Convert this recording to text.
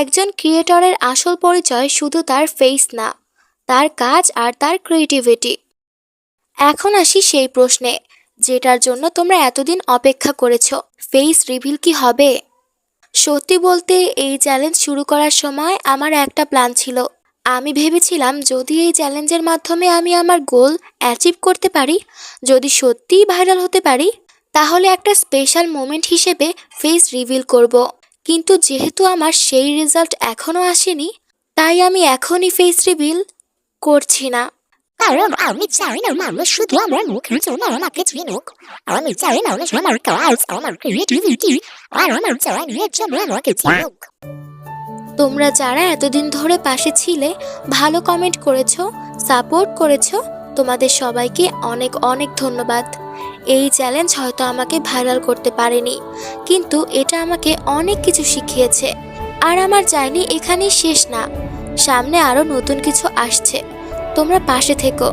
একজন ক্রিয়েটরের আসল পরিচয় শুধু তার ফেস না, তার কাজ আর তার ক্রিয়েটিভিটি। এখন আসি সেই প্রশ্নে যেটার জন্য তোমরা এতদিন অপেক্ষা করেছো, ফেস রিভিল কি হবে? সত্যি বলতে এই চ্যালেঞ্জ শুরু করার সময় আমার একটা প্ল্যান ছিল। আমি ভেবেছিলাম যদি এই চ্যালেঞ্জের মাধ্যমে আমি আমার গোল অ্যাচিভ করতে পারি, যদি সত্যিই ভাইরাল হতে পারি, তাহলে একটা স্পেশাল মোমেন্ট হিসেবে ফেস রিভিল করব। কিন্তু যেহেতু আমার সেই রেজাল্ট এখনও আসেনি, তাই আমি এখনই ফেস রিভিল করছি না। কারণ আমি চাই না মানুষ শুধু আমার মুখের জন্য আমাকে চিনুক। আমি চাই মানুষ আমার কাজ, আমার ক্রিয়েটিভিটি আর আমার চ্যালেঞ্জের জন্য আমাকে চিনুক। তোমরা যারা এতদিন ধরে পাশে ছিলে, ভালো কমেন্ট করেছো, সাপোর্ট করেছো, তোমাদের সবাইকে অনেক অনেক ধন্যবাদ। এই চ্যালেঞ্জ হয়তো আমাকে ভাইরাল করতে পারেনি, কিন্তু এটা আমাকে অনেক কিছু শিখিয়েছে। আর আমার জার্নি এখানেই শেষ না, সামনে আরও নতুন কিছু আসছে। তোমরা পাশে থেকো।